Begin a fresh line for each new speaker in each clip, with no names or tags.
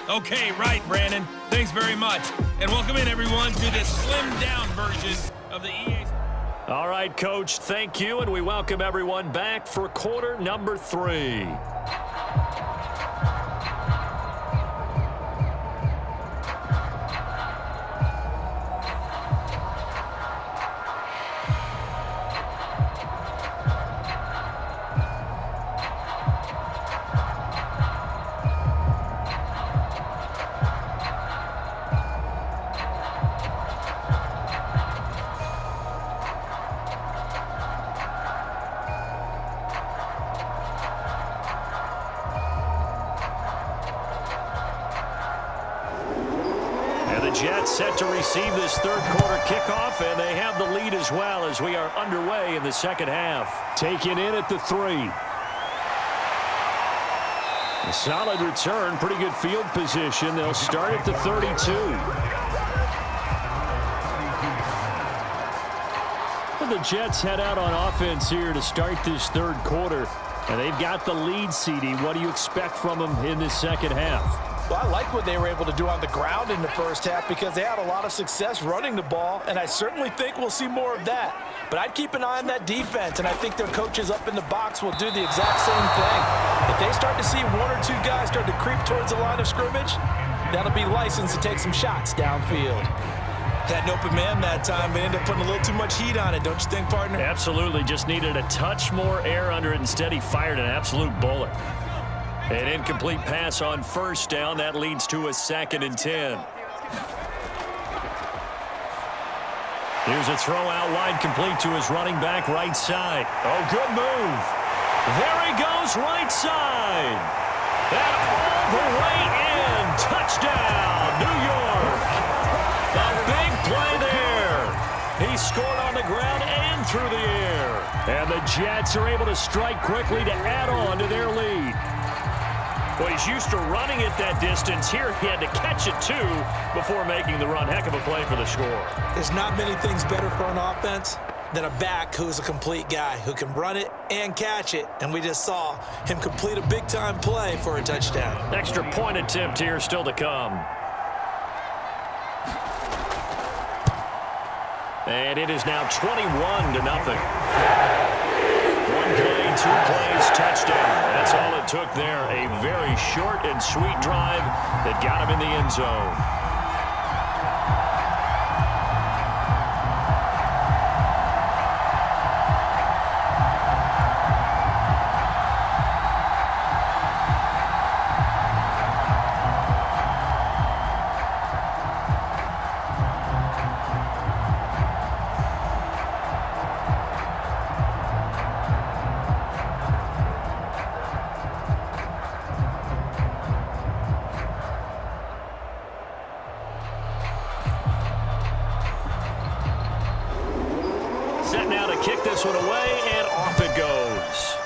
Okay, right, Brandon. Thanks very much. And welcome in, everyone, to this slimmed-down version of the EA.
All right, Coach, thank you, and we welcome everyone back for quarter number 3. Jets set to receive this third quarter kickoff, and they have the lead as well as we are underway in the second half. Taken in at the 3. A solid return, pretty good field position. They'll start at the 32. Well, the Jets head out on offense here to start this third quarter, and they've got the lead, CD. What do you expect from them in this second half?
Well, I like what they were able to do on the ground in the first half because they had a lot of success running the ball, and I certainly think we'll see more of that. But I'd keep an eye on that defense, and I think their coaches up in the box will do the exact same thing. If they start to see 1 or 2 guys start to creep towards the line of scrimmage, that'll be licensed to take some shots downfield. Had an open man that time, but ended up putting a little too much heat on it, don't you think, partner?
Absolutely. Just needed a touch more air under it. Instead, he fired an absolute bullet. An incomplete pass on first down. That leads to a 2nd and 10. Here's a throw out wide, complete to his running back right side. Oh, good move. There he goes right side. And all the way in. Touchdown, New York. A big play there. He scored on the ground and through the air. And the Jets are able to strike quickly to add on to their lead. Well, he's used to running it that distance. Here he had to catch it, too, before making the run. Heck of a play for the score.
There's not many things better for an offense than a back who's a complete guy, who can run it and catch it. And we just saw him complete a big-time play for a touchdown.
Extra point attempt here still to come. And it is now 21-0. 1 play, 2 plays, touchdown. That's all it took there. A very short and sweet drive that got him in the end zone. Set now to kick this one away, and off it goes.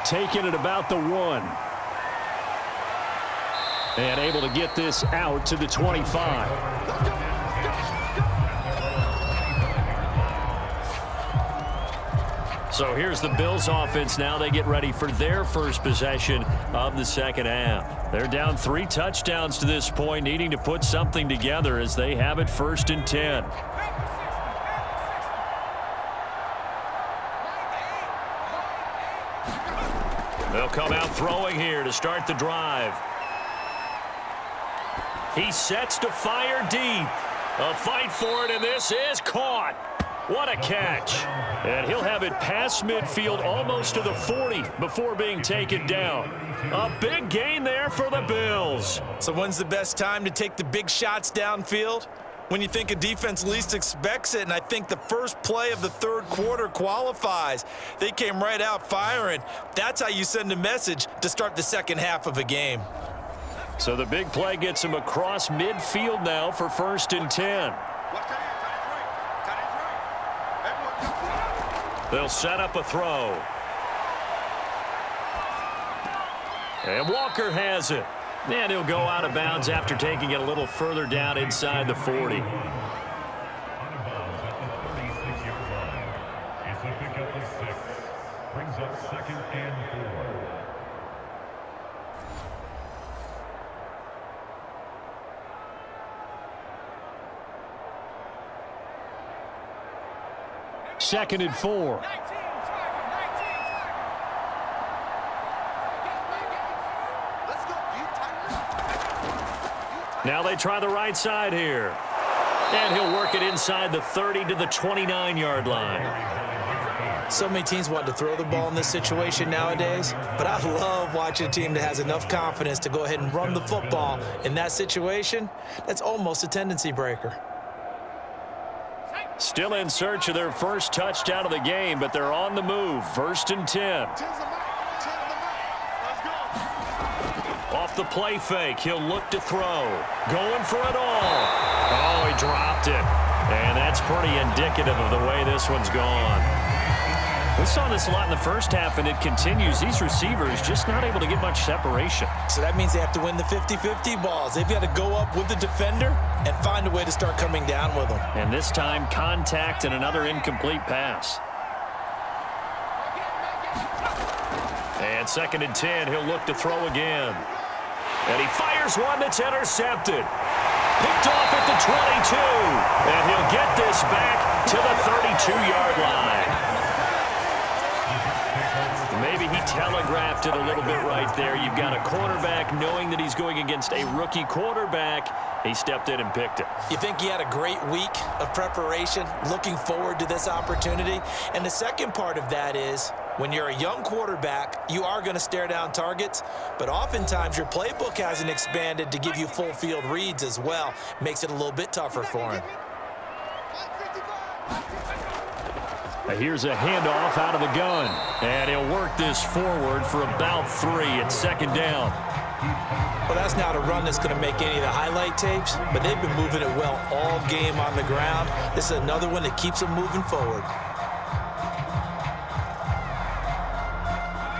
Taken at about the 1. And able to get this out to the 25. So here's the Bills offense now. They get ready for their first possession of the second half. They're down 3 touchdowns to this point, needing to put something together as they have it 1st and 10. They'll come out throwing here to start the drive. He sets to fire deep. A fight for it, and this is caught. What a catch. And he'll have it past midfield almost to the 40 before being taken down. A big gain there for the Bills.
So when's the best time to take the big shots downfield? When you think a defense least expects it, and I think the first play of the third quarter qualifies. They came right out firing. That's how you send a message to start the second half of a game.
So the big play gets him across midfield now for 1st and 10. They'll set up a throw. And Walker has it. And he'll go out of bounds after taking it a little further down inside the 40. 2nd and 4. Now they try the right side here. And he'll work it inside the 30 to the 29-yard line.
So many teams want to throw the ball in this situation nowadays, but I love watching a team that has enough confidence to go ahead and run the football in that situation. That's almost a tendency breaker.
Still in search of their first touchdown of the game, but they're on the move. 1st and 10. Off the play fake, he'll look to throw. Going for it all. Oh, he dropped it. And that's pretty indicative of the way this one's gone. We saw this a lot in the first half, and it continues. These receivers just not able to get much separation.
So that means they have to win the 50-50 balls. They've got to go up with the defender and find a way to start coming down with them.
And this time, contact and another incomplete pass. And 2nd and 10, he'll look to throw again. And he fires one that's intercepted. Picked off at the 22. And he'll get this back to the 32-yard line. Maybe he telegraphed it a little bit right there. You've got a quarterback knowing that he's going against a rookie quarterback. He stepped in and picked it.
You think he had a great week of preparation, looking forward to this opportunity? And the second part of that is, when you're a young quarterback, you are going to stare down targets, but oftentimes your playbook hasn't expanded to give you full field reads as well. Makes it a little bit tougher for him.
Here's a handoff out of the gun, and he'll work this forward for about 3 at 2nd down.
Well, that's not a run that's going to make any of the highlight tapes, but they've been moving it well all game on the ground. This is another one that keeps them moving forward.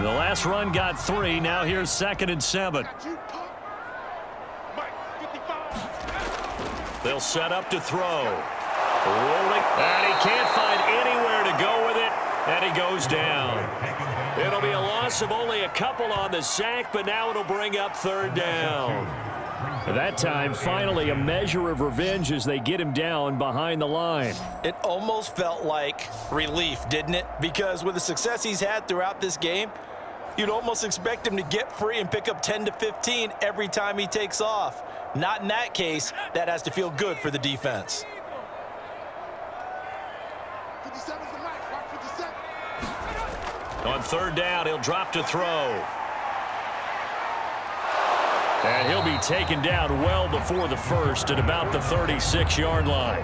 The last run got 3. Now here's 2nd and 7. They'll set up to throw. Rolling, and he can't find anywhere to go with it, and he goes down. It'll be a loss of only a couple on the sack, but now it'll bring up 3rd down. That time, finally, a measure of revenge as they get him down behind the line.
It almost felt like relief, didn't it? Because with the success he's had throughout this game, you'd almost expect him to get free and pick up 10 to 15 every time he takes off. Not in that case. That has to feel good for the defense.
On 3rd down, he'll drop to throw. And he'll be taken down well before the first at about the 36-yard line.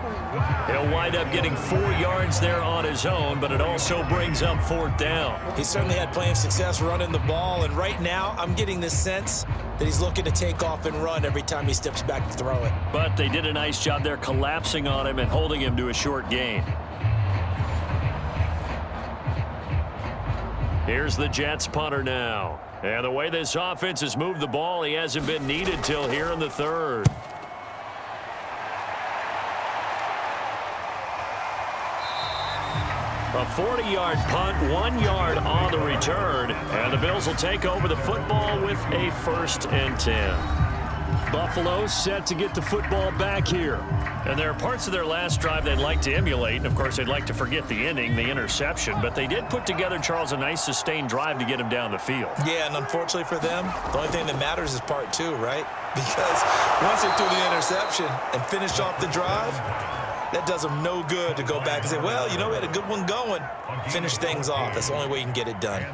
He'll wind up getting 4 yards there on his own, but it also brings up 4th down.
He certainly had plenty of success running the ball, and right now I'm getting this sense that he's looking to take off and run every time he steps back to throw it.
But they did a nice job there collapsing on him and holding him to a short gain. Here's the Jets punter now. And the way this offense has moved the ball, he hasn't been needed till here in the 3rd. A 40-yard punt, 1 yard on the return. And the Bills will take over the football with a 1st and 10. Buffalo set to get the football back here. And there are parts of their last drive they'd like to emulate. And, of course, they'd like to forget the ending, the interception. But they did put together, Charles, a nice sustained drive to get him down the field.
Yeah, and unfortunately for them, the only thing that matters is part 2, right? Because once they threw the interception and finished off the drive, that does them no good to go back and say, well, you know, we had a good one going. Finish things off. That's the only way you can get it done.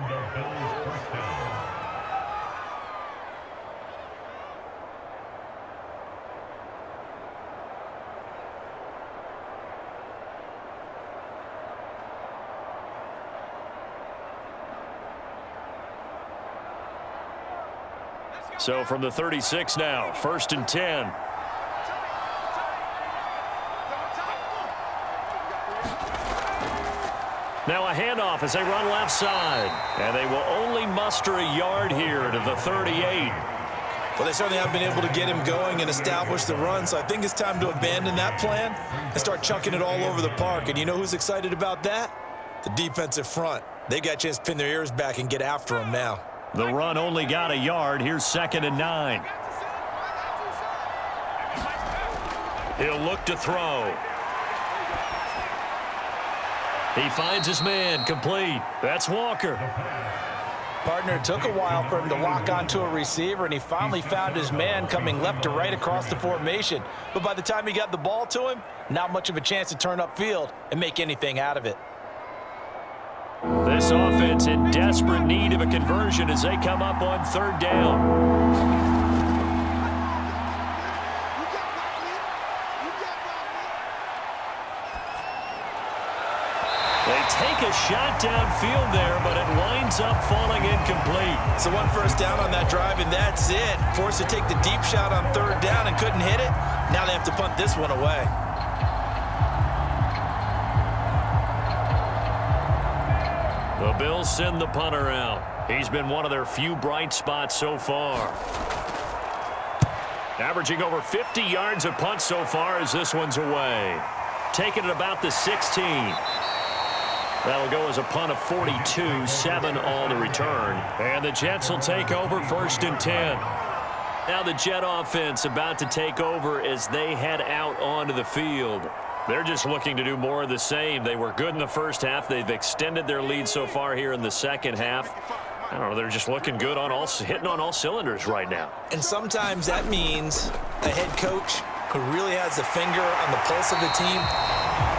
So from the 36 now, 1st and 10. Now a handoff as they run left side. And they will only muster a yard here to the 38.
Well, they certainly haven't been able to get him going and establish the run, so I think it's time to abandon that plan and start chucking it all over the park. And you know who's excited about that? The defensive front. They got a chance to pin their ears back and get after him now.
The run only got a yard. Here's 2nd and 9. He'll look to throw. He finds his man, complete. That's Walker.
Partner, it took a while for him to lock onto a receiver, and he finally found his man coming left to right across the formation. But by the time he got the ball to him, not much of a chance to turn upfield and make anything out of it.
This offense in desperate need of a conversion as they come up on third down. They take a shot downfield there, but it winds up falling incomplete.
So one first down on that drive, and that's it. Forced to take the deep shot on third down and couldn't hit it. Now they have to punt this one away.
The Bills send the punter out. He's been one of their few bright spots so far. Averaging over 50 yards a punt so far as this one's away. Taking it about the 16. That'll go as a punt of 42, 7 on the return. And the Jets will take over 1st and 10. Now the Jet offense about to take over as they head out onto the field. They're just looking to do more of the same. They were good in the first half. They've extended their lead so far here in the second half. I don't know, they're just looking good on hitting on all cylinders right now.
And sometimes that means a head coach who really has a finger on the pulse of the team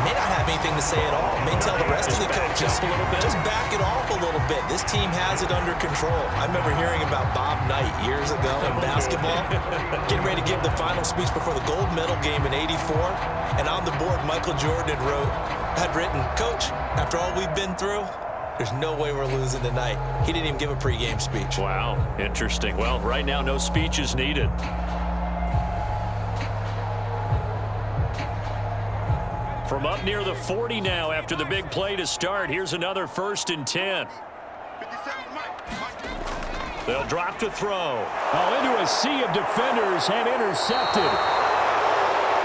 may not have anything to say at all. May tell the rest of the coaches, just back it off a little bit. This team has it under control. I remember hearing about Bob Knight years ago in basketball, getting ready to give the final speech before the gold medal game in '84. And on the board, Michael Jordan had written, "Coach, after all we've been through, there's no way we're losing tonight." He didn't even give a pregame speech.
Wow, interesting. Well, right now, no speech is needed. From up near the 40 now after the big play to start. Here's another 1st and 10. They'll drop to throw.
Oh, into a sea of defenders and intercepted.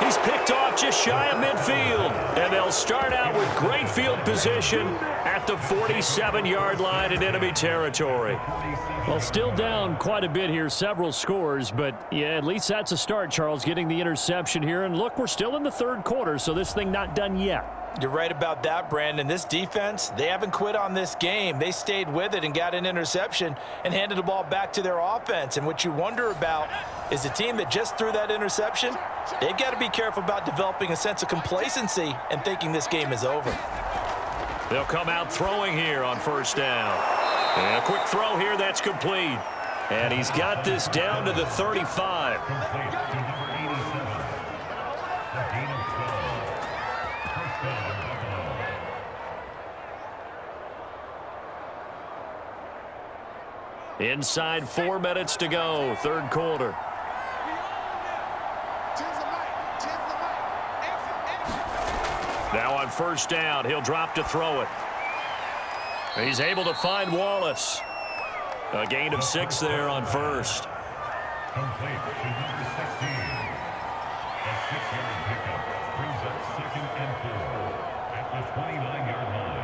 He's picked off just shy of midfield. And they'll start out with great field position at the 47-yard line in enemy territory.
Well, still down quite a bit here, several scores, but yeah, at least that's a start, Charles, getting the interception here. And look, we're still in the third quarter, so this thing not done yet.
You're right about that, Brandon. This defense, they haven't quit on this game. They stayed with it and got an interception and handed the ball back to their offense. And what you wonder about is the team that just threw that interception, they've got to be careful about developing a sense of complacency and thinking this game is over.
They'll come out throwing here on 1st down. And a quick throw here, that's complete. And he's got this down to the 35. Inside 4 minutes to go, third quarter. Now on 1st down, he'll drop to throw it. He's able to find Wallace. A gain of 6 there on 1st.
Complete to number 16. A 6-yard pickup brings up 2nd and 4 at the 29-yard line.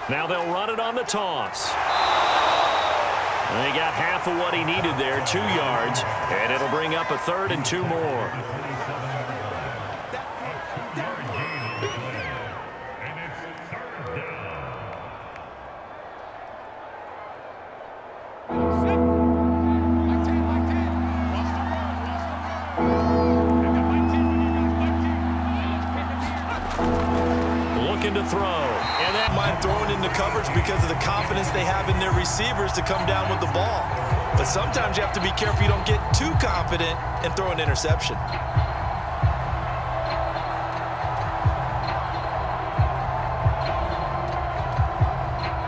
Now they'll run it on the toss. And they got half of what he needed there, 2 yards, and it'll bring up a 3rd and 2 more. Looking to throw.
And that mind throwing into coverage because of the confidence they have in their receivers to come down with the ball. But sometimes you have to be careful you don't get too confident and throw an interception.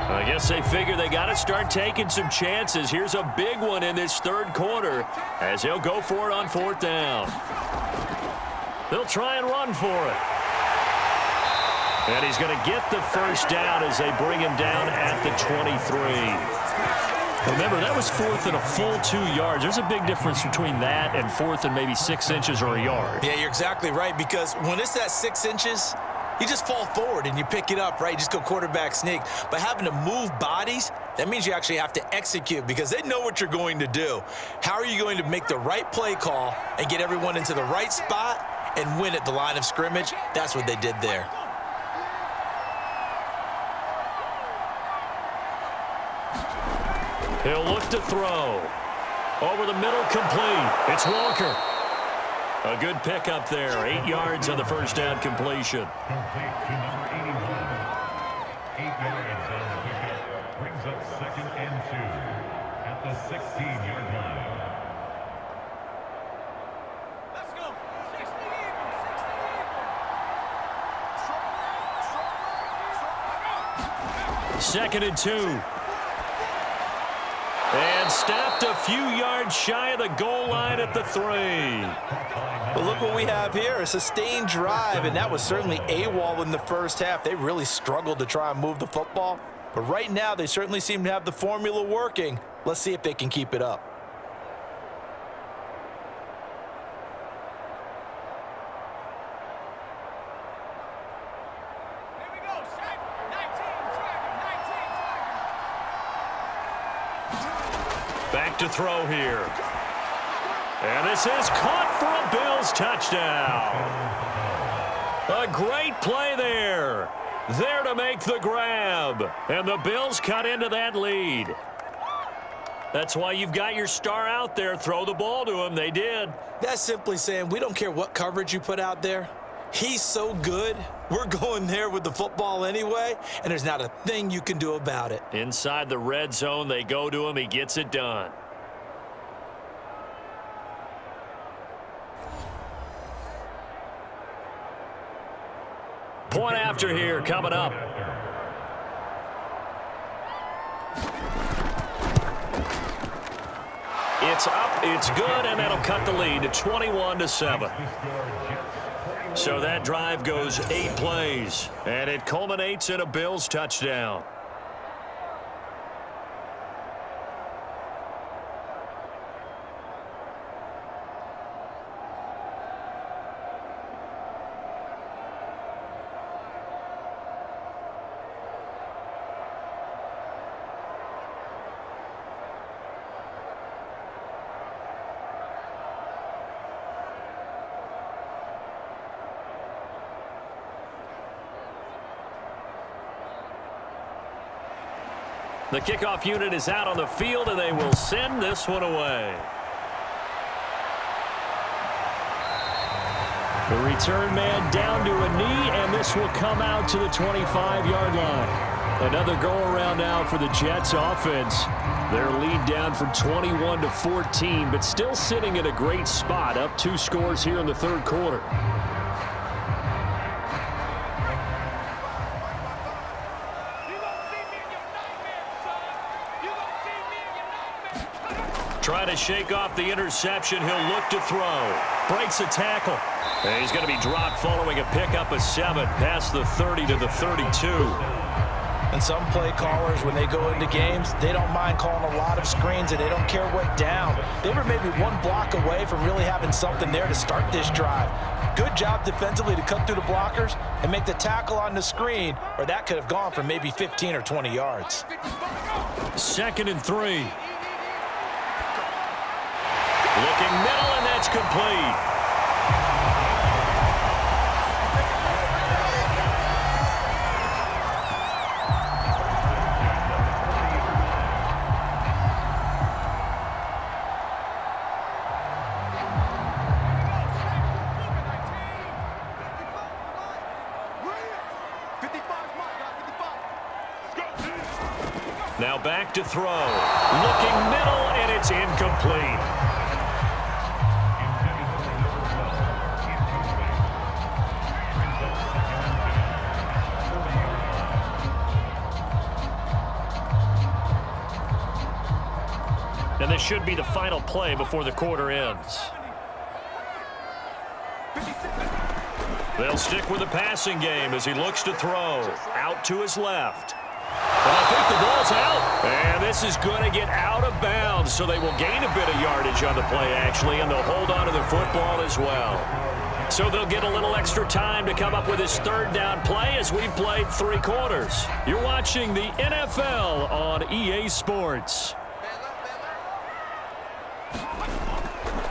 I guess they figure they got to start taking some chances. Here's a big one in this third quarter as he'll go for it on 4th down. They'll try and run for it. And he's going to get the 1st down as they bring him down at the 23.
Remember, that was 4th and a full 2 yards. There's a big difference between that and 4th and maybe 6 inches or a yard.
Yeah, you're exactly right, because when it's at 6 inches, You just fall forward and you pick it up, right? You just go quarterback sneak. But having to move bodies, that means you actually have to execute because they know what you're going to do. How are you going to make the right play call and get everyone into the right spot and win at the line of scrimmage? That's what they did there.
He'll look to throw. Over the middle, complete. It's Walker. A good pickup there. 8 yards on the first down completion.
Complete to number 81. 8 yards on the pickup. Brings up 2nd and 2 at the 16-yard line.
Let's go.
2nd and 2. And stopped a few yards shy of the goal line at the 3.
Well, look what we have here, a sustained drive, and that was certainly AWOL in the first half. They really struggled to try and move the football, but right now they certainly seem to have the formula working. Let's see if they can keep it up.
Here we go. 19.
Back to throw here. And this is caught for a Bills touchdown. A great play there. There to make the grab. And the Bills cut into that lead. That's why you've got your star out there. Throw the ball to him. They did.
That's simply saying we don't care what coverage you put out there. He's so good. We're going there with the football anyway, and there's not a thing you can do about it.
Inside the red zone, they go to him. He gets it done. Point after here coming up. It's up, it's good, and that'll cut the lead to 21-7. So that drive goes 8 plays, and it culminates in a Bills touchdown. The kickoff unit is out on the field, and they will send this one away. The return man down to a knee, and this will come out to the 25-yard line. Another go-around now for the Jets offense. Their lead down from 21-14, but still sitting at a great spot, up 2 scores here in the third quarter. Trying to shake off the interception. He'll look to throw. Breaks a tackle. And he's going to be dropped following a pickup of 7 past the 30 to the 32.
And some play callers, when they go into games, they don't mind calling a lot of screens, and they don't care what down. They were maybe 1 block away from really having something there to start this drive. Good job defensively to cut through the blockers and make the tackle on the screen, or that could have gone for maybe 15 or 20 yards.
2nd and 3. Looking middle, and that's complete. Now back to throw. Looking middle, and it's incomplete. And this should be the final play before the quarter ends. They'll stick with the passing game as he looks to throw. Out to his left. And I think the ball's out. And this is going to get out of bounds, so they will gain a bit of yardage on the play, actually, and they'll hold on to the football as well.
So they'll get a little extra time to come up with his third down play as we've played 3 quarters. You're watching the NFL on EA Sports.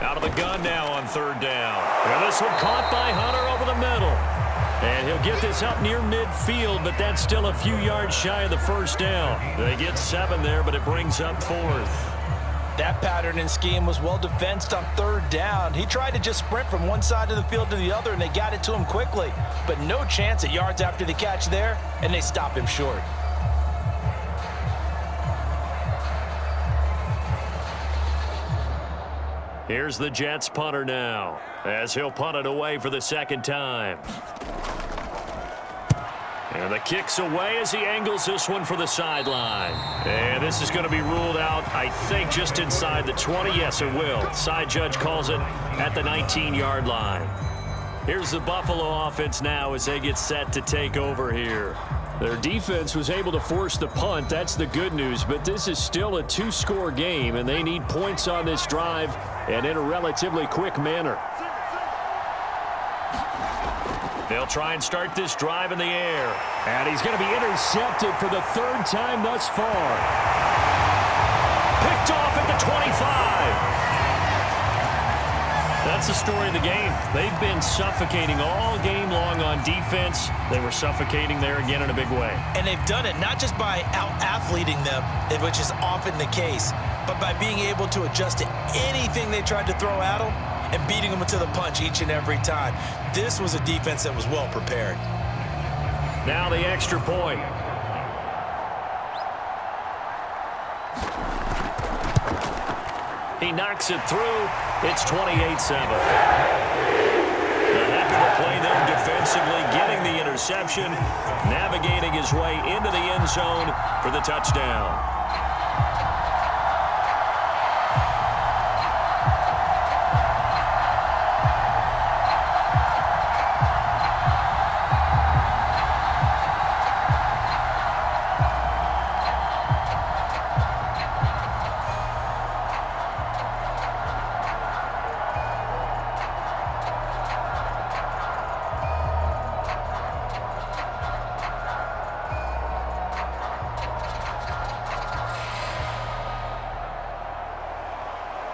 Out of the gun now on 3rd down. And this one caught by Hunter over the middle. And he'll get this up near midfield, but that's still a few yards shy of the 1st down. They get 7 there, but it brings up 4th.
That pattern and scheme was well defensed on 3rd down. He tried to just sprint from one side of the field to the other, and they got it to him quickly. But no chance at yards after the catch there, and they stop him short.
Here's the Jets punter now, as he'll punt it away for the 2nd time. And the kick's away as he angles this one for the sideline. And this is going to be ruled out, I think, just inside the 20. Yes, it will. Side judge calls it at the 19-yard line. Here's the Buffalo offense now as they get set to take over here. Their defense was able to force the punt. That's the good news. But this is still a 2-score game, and they need points on this drive and in a relatively quick manner. They'll try and start this drive in the air. And he's going to be intercepted for the 3rd time thus far. Picked off at the 25. That's the story of the game. They've been suffocating all game long on defense. They were suffocating there again in a big way.
And they've done it not just by out-athleting them, which is often the case, but by being able to adjust to anything they tried to throw at them and beating them to the punch each and every time. This was a defense that was well prepared.
Now the extra point. He knocks it through. It's 28-7. A heck of a play there defensively, getting the interception, navigating his way into the end zone for the touchdown.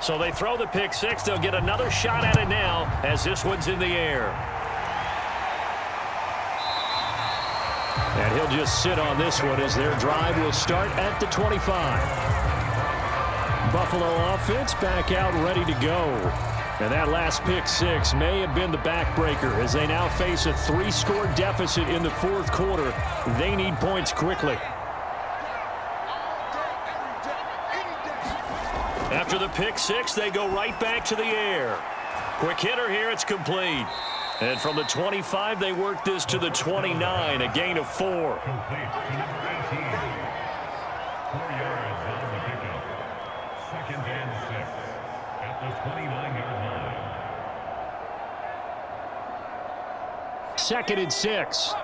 So they throw the pick 6. They'll get another shot at it now as this one's in the air. And he'll just sit on this one as their drive will start at the 25. Buffalo offense back out ready to go. And that last pick 6 may have been the backbreaker as they now face a 3-score deficit in the 4th quarter. They need points quickly. After the pick 6, they go right back to the air. Quick hitter here, it's complete. And from the 25, they work this to the 29, a gain of 4.
Complete to number 18. 4 yards on the pickup. 2nd and 6 at the 29-yard line.
2nd and 6.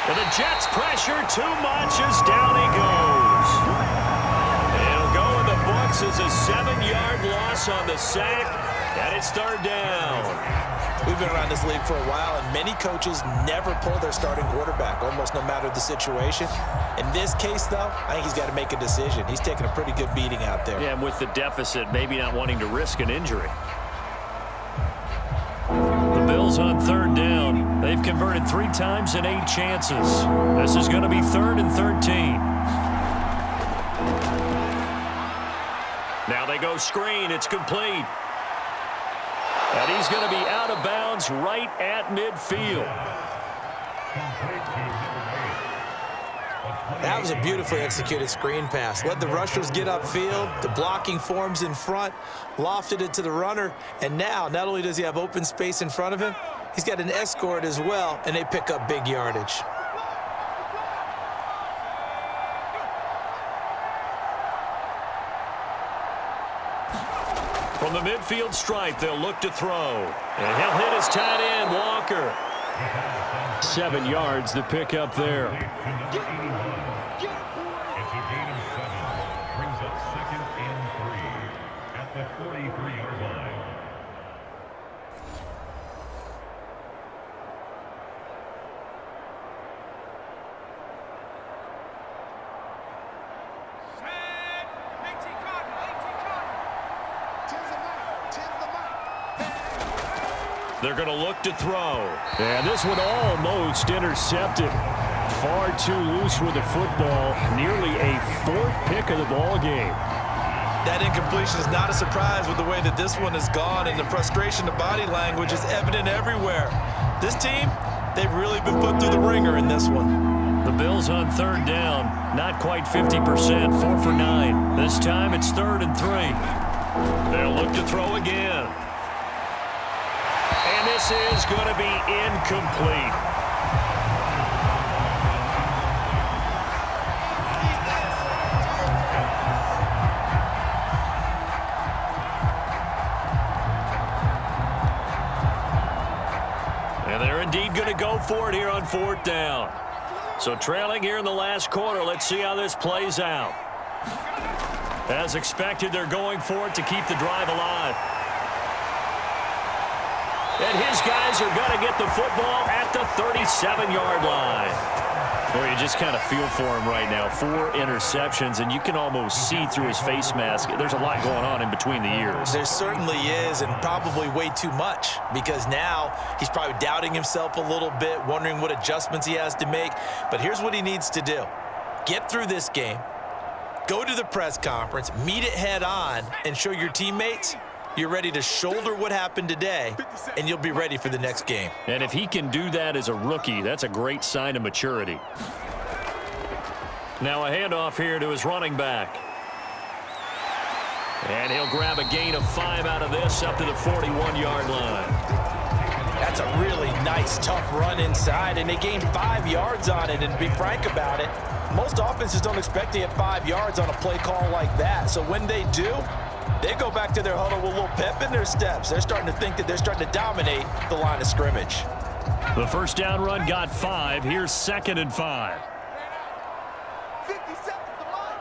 And the Jets pressure too much as down he goes. It'll go in the books as a 7-yard loss on the sack, and it's 3rd down.
We've been around this league for a while, and many coaches never pull their starting quarterback, almost no matter the situation. In this case, though, I think he's got to make a decision. He's taking a pretty good beating out there.
Yeah, and with the deficit, maybe not wanting to risk an injury. The Bills on 3rd down. They've converted 3 times in 8 chances. This is going to be 3rd and 13. Now they go screen. It's complete. And he's going to be out of bounds right at midfield.
That was a beautifully executed screen pass. Let the rushers get upfield. The blocking forms in front. Lofted it to the runner. And now, not only does he have open space in front of him, he's got an escort as well, and they pick up big yardage.
From the midfield stripe, they'll look to throw. And he'll hit his tight end, Walker. 7 yards, the pick up there.
It's a gain of 7. 43-yard line.
Set. 18 Cardinal. 18 Cardinal.
They're going to look to throw. And this one almost intercepted. Far too loose with the football. Nearly a fourth pick of the ball game.
That incompletion is not a surprise with the way that this one has gone, and the frustration, the body language is evident everywhere. This team, they've really been put through the ringer in this one.
The Bills on third down, not quite 50%, 4 for 9. This time it's 3rd and 3. They'll look to throw again. And this is going to be incomplete. And they're indeed going to go for it here on 4th down. So trailing here in the last quarter, let's see how this plays out. As expected, they're going for it to keep the drive alive. And his guys are going to get the football at the 37-yard line. Boy, you just kind of feel for him right now. 4 interceptions, and you can almost see through his face mask. There's a lot going on in between the ears.
There certainly is, and probably way too much, because now he's probably doubting himself a little bit, wondering what adjustments he has to make. But here's what he needs to do. Get through this game, go to the press conference, meet it head on, and show your teammates you're ready to shoulder what happened today, and you'll be ready for the next game.
And if he can do that as a rookie, that's a great sign of maturity. Now a handoff here to his running back. And he'll grab a gain of 5 out of this up to the 41-yard line.
That's a really nice, tough run inside, and they gained 5 yards on it. And to be frank about it, most offenses don't expect to get 5 yards on a play call like that. So when they do, they go back to their huddle with a little pep in their steps. They're starting to think that they're starting to dominate the line of scrimmage.
The first down run got 5. Here's 2nd and 5.
50 seconds to line.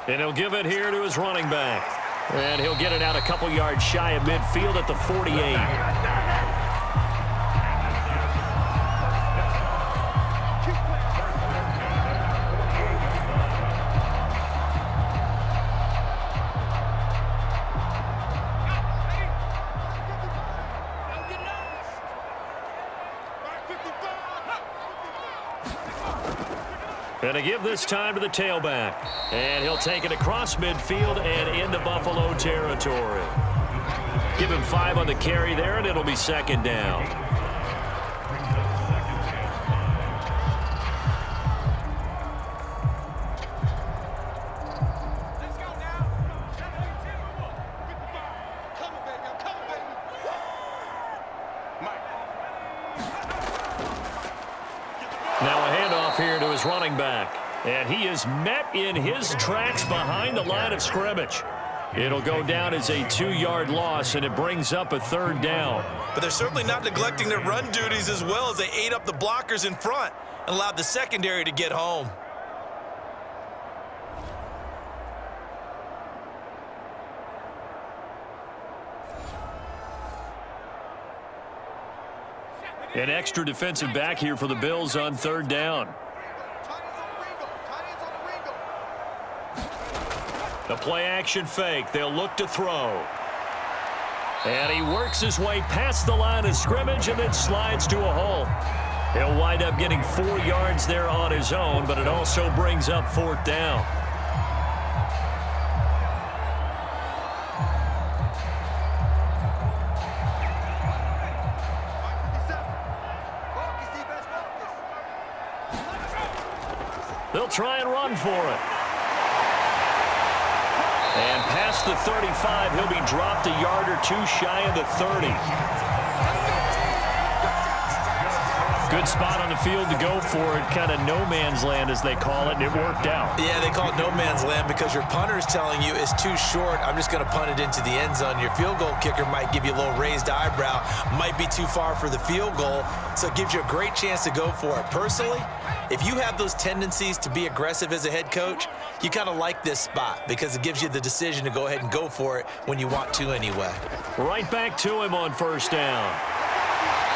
And he'll give it here to his running back. And he'll get it out a couple yards shy of midfield at the 48. And to give this time to the tailback. And he'll take it across midfield and into Buffalo territory. Give him 5 on the carry there, and it'll be 2nd down.
Let's go now. 72. Come on, baby. I'm coming, baby. Mike.
Now a handoff here to his running back. And he is met in his tracks behind the line of scrimmage. It'll go down as a 2-yard loss, and it brings up a 3rd down.
But they're certainly not neglecting their run duties as well, as they ate up the blockers in front and allowed the secondary to get home.
An extra defensive back here for the Bills on 3rd down. The play-action fake. They'll look to throw. And he works his way past the line of scrimmage and then slides to a hole. He'll wind up getting 4 yards there on his own, but it also brings up 4th down. They'll try and run for it. And past the 35, he'll be dropped a yard or 2 shy of the 30.
Good spot on the field to go for it, kind of no man's land as they call it, and it worked out.
Yeah, they call it no man's land because your punter is telling you it's too short. I'm just going to punt it into the end zone. Your field goal kicker might give you a little raised eyebrow, might be too far for the field goal, so it gives you a great chance to go for it. Personally, if you have those tendencies to be aggressive as a head coach, you kind of like this spot because it gives you the decision to go ahead and go for it when you want to anyway.
Right back to him on first down.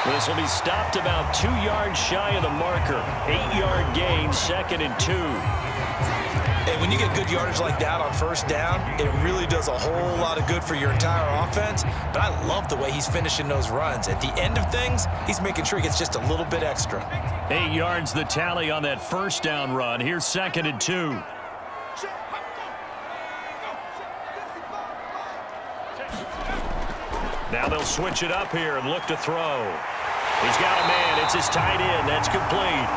This will be stopped about 2 yards shy of the marker. 8-yard gain, 2nd and 2.
And when you get good yardage like that on first down, it really does a whole lot of good for your entire offense. But I love the way he's finishing those runs. At the end of things, he's making sure he gets just a little bit extra.
8 yards the tally on that first down run. Here's 2nd and 2. Now they'll switch it up here and look to throw. He's got a man. It's his tight end. That's complete.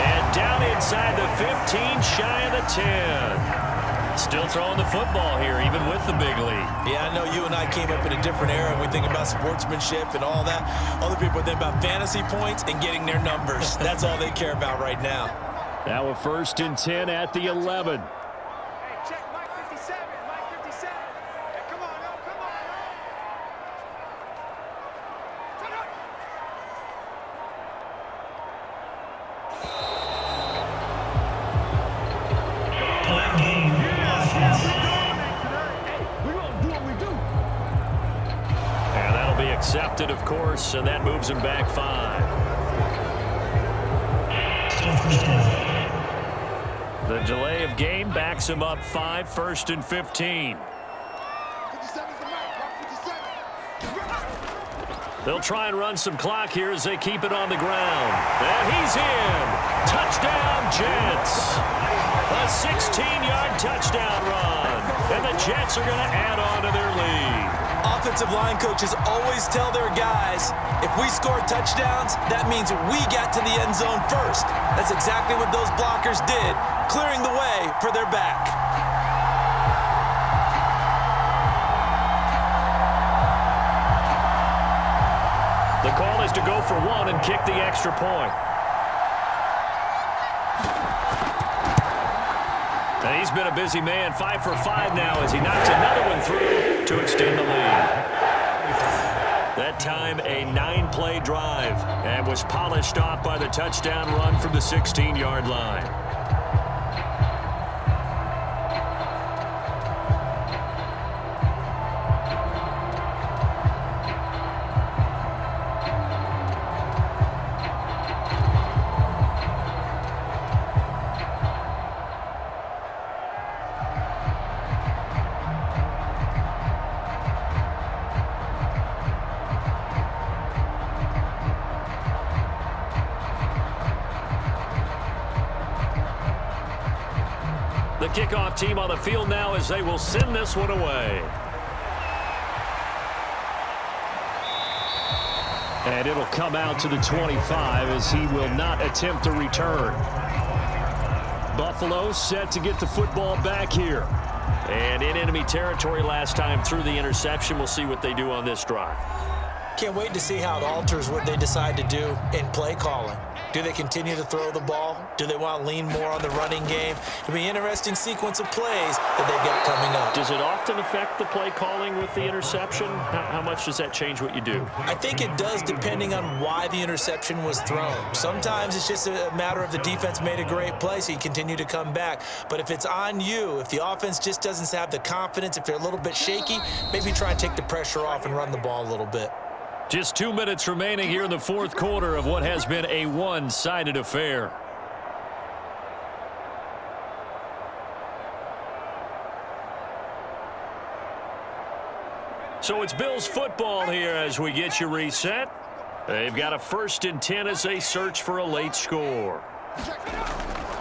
And down inside the 15, shy of the 10. Still throwing the football here, even with the big lead.
Yeah, I know you and I came up in a different era, and we think about sportsmanship and all that. Other people think about fantasy points and getting their numbers. That's all they care about right now.
Now a 1st and 10 at the 11.
Hey, check Mike 57. Mike 57. Hey, come on, yo, come on, yo. Turn up.
And that'll be accepted, of course, and that moves him back 5. The delay of game backs him up 5, 1st and 15.
57's the Mike, Mike 57.
They'll try and run some clock here as they keep it on the ground. And he's in. Touchdown, Jets. A 16-yard touchdown run. And the Jets are going to add on to their lead.
Offensive line coaches always tell their guys, if we score touchdowns, that means we got to the end zone first. That's exactly what those blockers did, clearing the way for their back.
The call is to go for 1 and kick the extra point. And he's been a busy man, 5 for 5 now as he knocks another one through to extend the lead. That time a 9-play drive and was polished off by the touchdown run from the 16-yard line. The kickoff team on the field now as they will send this one away. And it'll come out to the 25 as he will not attempt a return. Buffalo set to get the football back here. And in enemy territory last time through the interception. We'll see what they do on this drive.
Can't wait to see how it alters what they decide to do in play calling. Do they continue to throw the ball? Do they want to lean more on the running game? It'll be an interesting sequence of plays that they've got coming up.
Does it often affect the play calling with the interception? How much does that change what you do?
I think it does depending on why the interception was thrown. Sometimes it's just a matter of the defense made a great play, so you continue to come back. But if it's on you, if the offense just doesn't have the confidence, if they're a little bit shaky, maybe try and take the pressure off and run the ball a little bit.
Just 2 minutes remaining here in the fourth quarter of what has been a one-sided affair. So it's Bills football here as we get you reset. They've got a 1st and 10 as they search for a late score.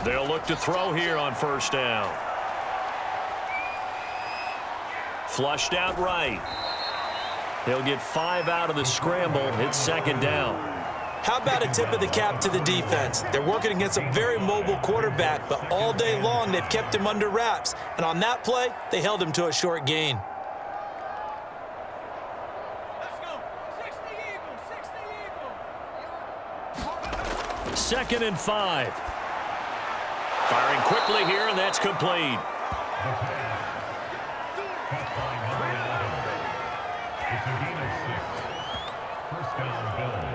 They'll look to throw here on 1st down. Flushed out right. He'll get 5 out of the scramble. It's 2nd down.
How about a tip of the cap to the defense? They're working against a very mobile quarterback, but all day long they've kept him under wraps. And on that play, they held him to a short gain.
Let's go. 60 Eagles, 60 Eagles.
2nd and 5. Firing quickly here, and that's complete.
The pass. Caught by number 11. It's a gain of 6. First down, Bills.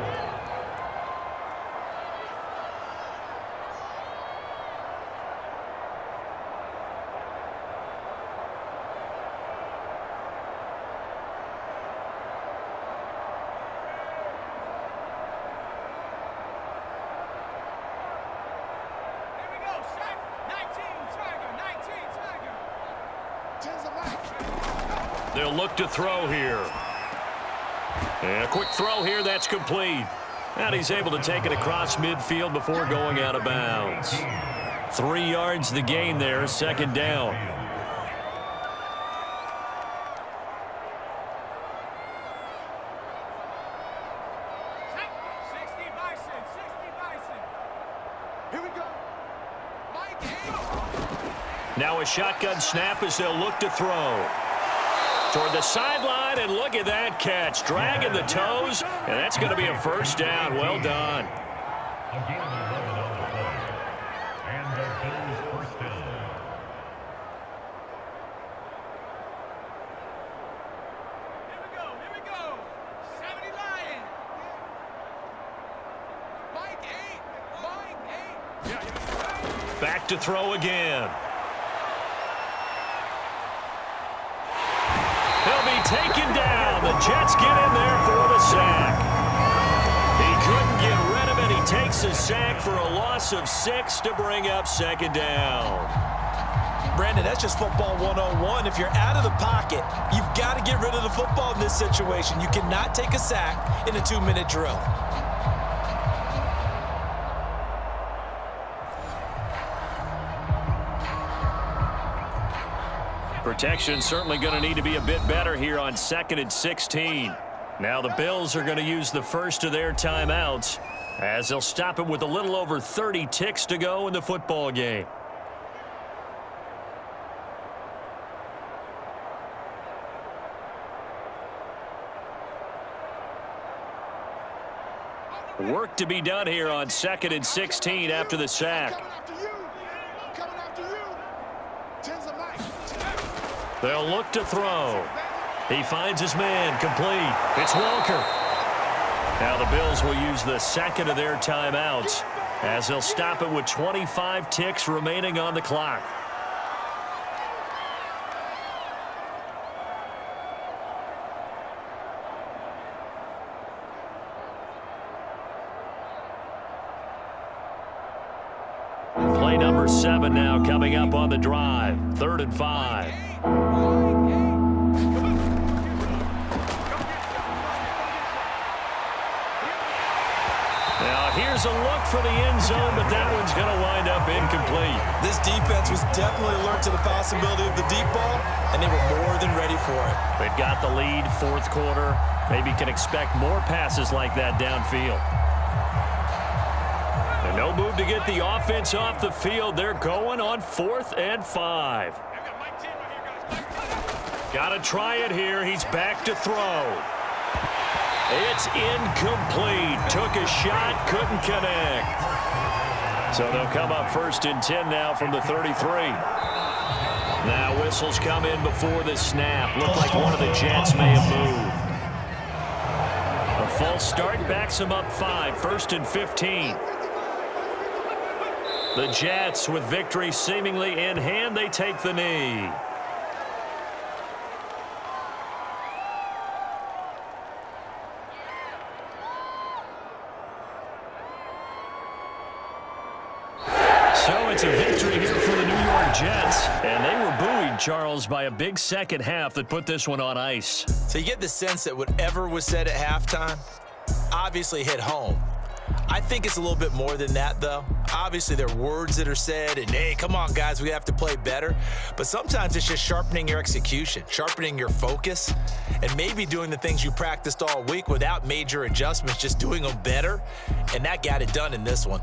They'll look to throw here. And a quick throw here, that's complete. And he's able to take it across midfield before going out of bounds. 3 yards the gain there, 2nd down. Now a shotgun snap as they'll look to throw. Toward the sideline, and look at that catch. Dragging the toes, and that's going to be a first down. Well done.
A gain of 11 on the play. And the Bills first down.
Here we go. 70 Lion. Mike 8.
Back to throw again. He'll be taken down. The Jets get in there for the sack. He couldn't get rid of it. He takes a sack for a loss of 6 to bring up 2nd down.
Brandon, that's just football 101. If you're out of the pocket, you've got to get rid of the football in this situation. You cannot take a sack in a 2-minute drill.
Protection certainly going to need to be a bit better here on 2nd and 16. Now the Bills are going to use the first of their timeouts as they'll stop it with a little over 30 ticks to go in the football game. Work to be done here on 2nd and 16 after the sack. They'll look to throw. He finds his man, complete. It's Walker. Now the Bills will use the 2nd of their timeouts as they'll stop it with 25 ticks remaining on the clock. Play number 7 now coming up on the drive. 3rd and 5. Now here's a look for the end zone, but that one's going to wind up incomplete.
This defense was definitely alert to the possibility of the deep ball, and they were more than ready for it.
They've got the lead, 4th quarter. Maybe can expect more passes like that downfield. And no move to get the offense off the field. They're going on 4th and 5. Got to try it here. He's back to throw. It's incomplete. Took a shot, couldn't connect. So they'll come up 1st and 10 now from the 33. Now whistles come in before the snap. Looked like one of the Jets may have moved. A false start backs them up 5. 1st and 15. The Jets with victory seemingly in hand. They take the knee. So it's a victory here for the New York Jets. And they were buoyed, Charles, by a big second half that put this one on ice.
So you get the sense that whatever was said at halftime obviously hit home. I think it's a little bit more than that, though. Obviously, there are words that are said, and, hey, come on, guys, we have to play better. But sometimes it's just sharpening your execution, sharpening your focus, and maybe doing the things you practiced all week without major adjustments, just doing them better. And that got it done in this one.